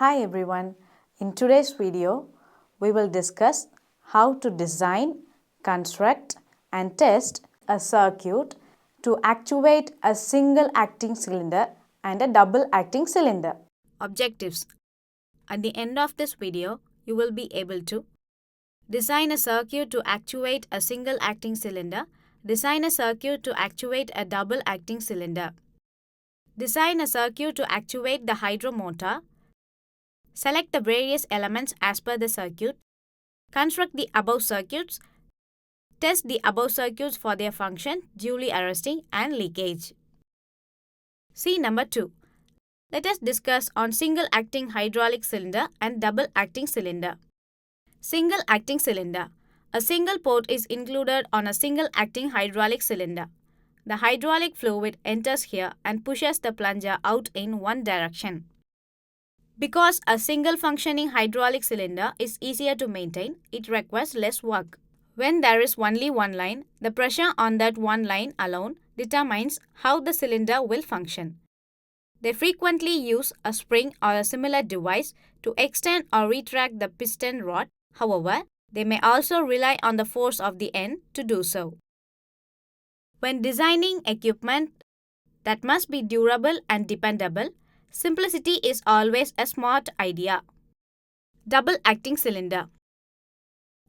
Hi everyone, in today's video we will discuss how to design, construct and test a circuit to actuate a single acting cylinder and a double acting cylinder. Objectives. At the end of this video, you will be able to design a circuit to actuate a single acting cylinder, design a circuit to actuate a double acting cylinder, design a circuit to actuate the hydromotor, select the various elements as per the circuit, construct the above circuits, test the above circuits for their function, duly arresting and leakage. See number 2. Let us discuss on single acting hydraulic cylinder and double acting cylinder. Single acting cylinder. A single port is included on a single acting hydraulic cylinder. The hydraulic fluid enters here and pushes the plunger out in one direction. Because a single functioning hydraulic cylinder is easier to maintain, it requires less work. When there is only one line, the pressure on that one line alone determines how the cylinder will function. They frequently use a spring or a similar device to extend or retract the piston rod. However, they may also rely on the force of the end to do so. When designing equipment that must be durable and dependable, simplicity is always a smart idea. Double acting cylinder.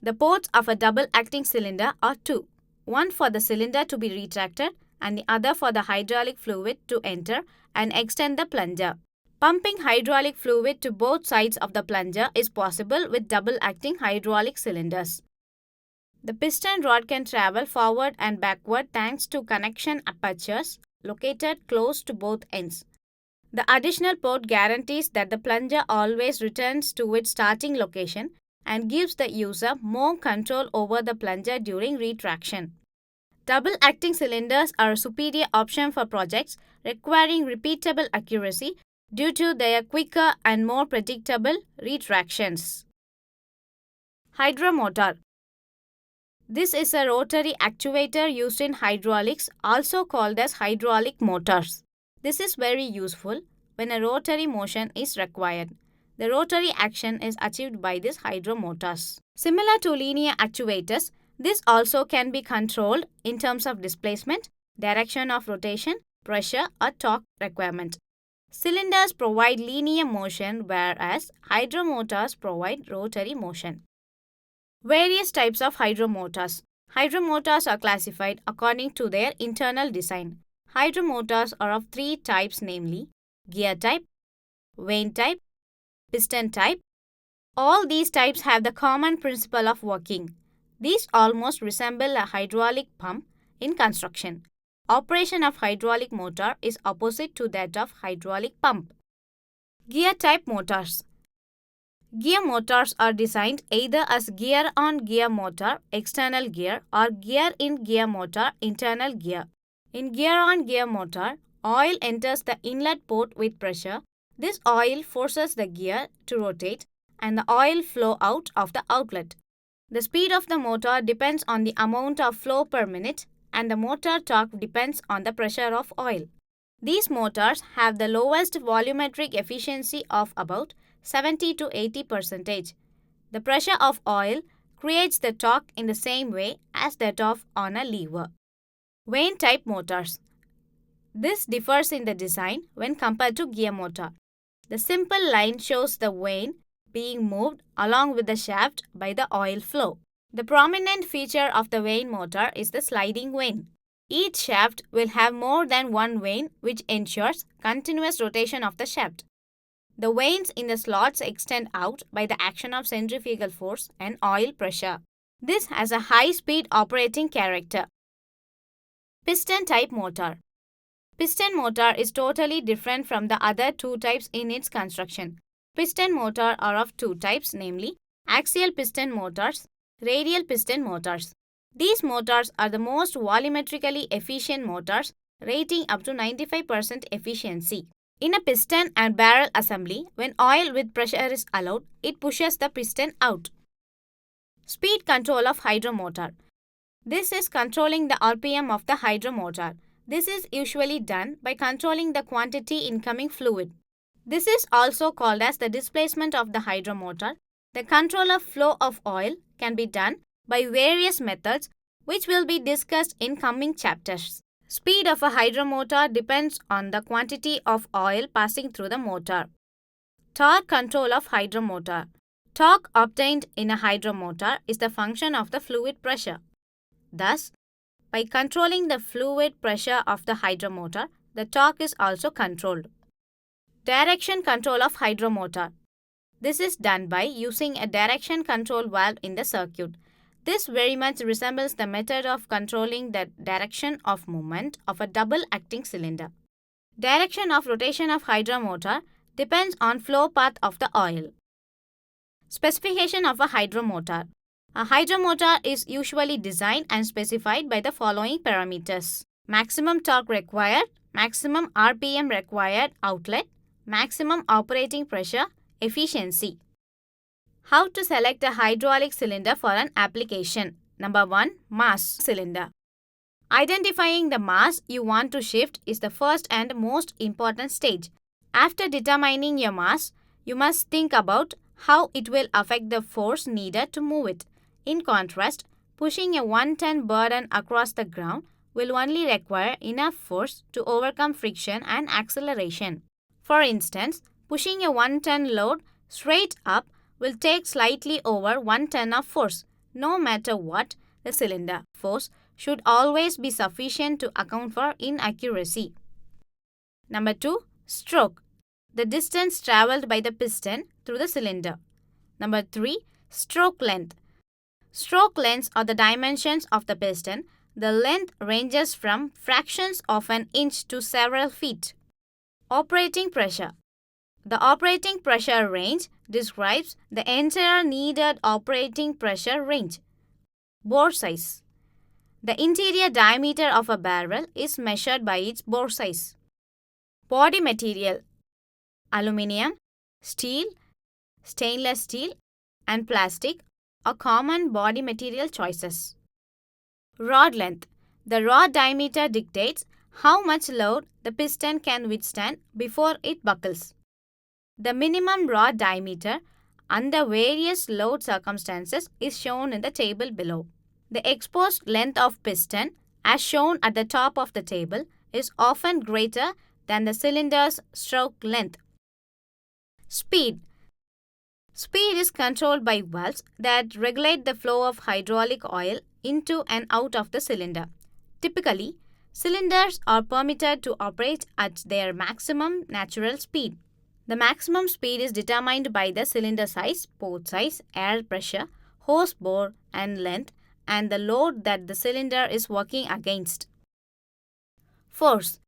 The ports of a double acting cylinder are two, one for the cylinder to be retracted and the other for the hydraulic fluid to enter and extend the plunger. Pumping hydraulic fluid to both sides of the plunger is possible with double-acting hydraulic cylinders. The piston rod can travel forward and backward thanks to connection apertures located close to both ends. The additional port guarantees that the plunger always returns to its starting location and gives the user more control over the plunger during retraction. Double-acting cylinders are a superior option for projects requiring repeatable accuracy due to their quicker and more predictable retractions. Hydromotor. This is a rotary actuator used in hydraulics, also called as hydraulic motors. This is very useful when a rotary motion is required. The rotary action is achieved by these hydromotors. Similar to linear actuators, this also can be controlled in terms of displacement, direction of rotation, pressure or torque requirement. Cylinders provide linear motion whereas hydromotors provide rotary motion. Various types of hydromotors. Hydromotors are classified according to their internal design. Hydromotors are of three types, namely gear type, vane type, piston type. All these types have the common principle of working. These almost resemble a hydraulic pump in construction. Operation of hydraulic motor is opposite to that of hydraulic pump. Gear type motors. Gear motors are designed either as gear-on gear motor, external gear, or gear-in gear motor, internal gear. In gear-on gear motor, oil enters the inlet port with pressure. This oil forces the gear to rotate and the oil flow out of the outlet. The speed of the motor depends on the amount of flow per minute and the motor torque depends on the pressure of oil. These motors have the lowest volumetric efficiency of about 70 to 80%. The pressure of oil creates the torque in the same way as that of on a lever. Vane type motors. This differs in the design when compared to gear motor. The simple line shows the vane being moved along with the shaft by the oil flow. The prominent feature of the vane motor is the sliding vane. Each shaft will have more than one vane, which ensures continuous rotation of the shaft. The vanes in the slots extend out by the action of centrifugal force and oil pressure. This has a high-speed operating character. Piston type motor. Piston motor is totally different from the other two types in its construction. Piston motor are of two types, namely axial piston motors, radial piston motors. These motors are the most volumetrically efficient motors, rating up to 95% efficiency. In a piston and barrel assembly, when oil with pressure is allowed, it pushes the piston out. Speed control of hydromotor. This is controlling the RPM of the hydromotor. This is usually done by controlling the quantity incoming fluid. This is also called as the displacement of the hydromotor. The control of flow of oil can be done by various methods which will be discussed in coming chapters. Speed of a hydromotor depends on the quantity of oil passing through the motor. Torque control of hydromotor. Torque obtained in a hydromotor is the function of the fluid pressure. Thus, by controlling the fluid pressure of the hydromotor, the torque is also controlled. Direction control of hydromotor. This is done by using a direction control valve in the circuit. This very much resembles the method of controlling the direction of movement of a double acting cylinder. Direction of rotation of hydromotor depends on flow path of the oil. Specification of a hydromotor. A hydromotor is usually designed and specified by the following parameters: maximum torque required, maximum RPM required outlet, maximum operating pressure, efficiency. How to select a hydraulic cylinder for an application? Number 1. Mass cylinder. Identifying the mass you want to shift is the first and most important stage. After determining your mass, you must think about how it will affect the force needed to move it. In contrast, pushing a 1-ton burden across the ground will only require enough force to overcome friction and acceleration. For instance, pushing a 1-ton load straight up will take slightly over 1 ton of force. No matter what, the cylinder force should always be sufficient to account for inaccuracy. Number 2. Stroke. The distance travelled by the piston through the cylinder. Number 3. Stroke length. Stroke lengths are the dimensions of the piston. The length ranges from fractions of an inch to several feet. Operating pressure. The operating pressure range describes the entire needed operating pressure range. Bore size. The interior diameter of a barrel is measured by its bore size. Body material. Aluminium, steel, stainless steel, and plastic are common body material choices. Rod length. The rod diameter dictates how much load the piston can withstand before it buckles. The minimum rod diameter under various load circumstances is shown in the table below. The exposed length of piston, as shown at the top of the table, is often greater than the cylinder's stroke length. Speed. Speed is controlled by valves that regulate the flow of hydraulic oil into and out of the cylinder. Typically, cylinders are permitted to operate at their maximum natural speed. The maximum speed is determined by the cylinder size, port size, air pressure, hose bore and length, and the load that the cylinder is working against. Force.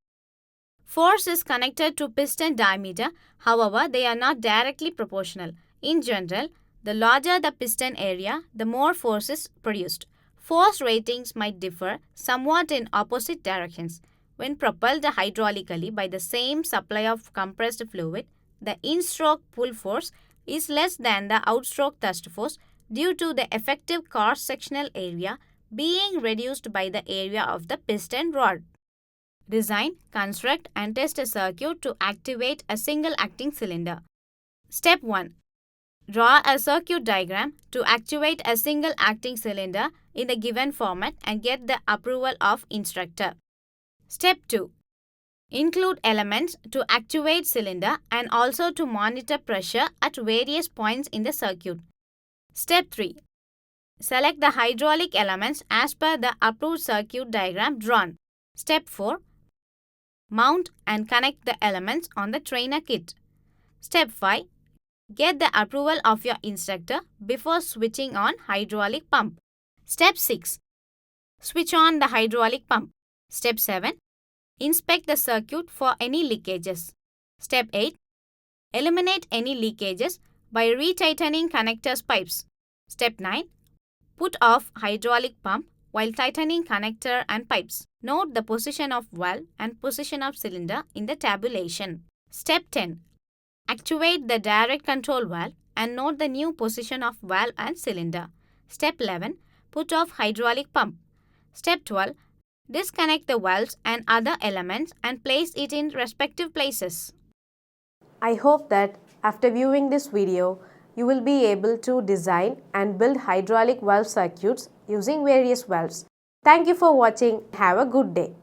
Force is connected to piston diameter, however, they are not directly proportional. In general, the larger the piston area, the more force is produced. Force ratings might differ somewhat in opposite directions. When propelled hydraulically by the same supply of compressed fluid, the in-stroke pull force is less than the outstroke thrust force due to the effective cross-sectional area being reduced by the area of the piston rod. Design, construct and test a circuit to activate a single acting cylinder. Step 1. Draw a circuit diagram to activate a single acting cylinder in the given format and get the approval of instructor. Step 2. Include elements to activate cylinder and also to monitor pressure at various points in the circuit. Step 3. Select the hydraulic elements as per the approved circuit diagram drawn. Step 4. Mount and connect the elements on the trainer kit. Step 5. Get the approval of your instructor before switching on hydraulic pump. Step 6. Switch on the hydraulic pump. Step 7. Inspect the circuit for any leakages. Step 8. Eliminate any leakages by retightening connectors pipes. Step 9. Put off hydraulic pump while tightening connector and pipes. Note the position of valve and position of cylinder in the tabulation. Step 10. Activate the direct control valve and note the new position of valve and cylinder. Step 11. Put off hydraulic pump. Step 12. Disconnect the valves and other elements and place it in respective places. I hope that after viewing this video, you will be able to design and build hydraulic valve circuits using various valves. Thank you for watching. Have a good day.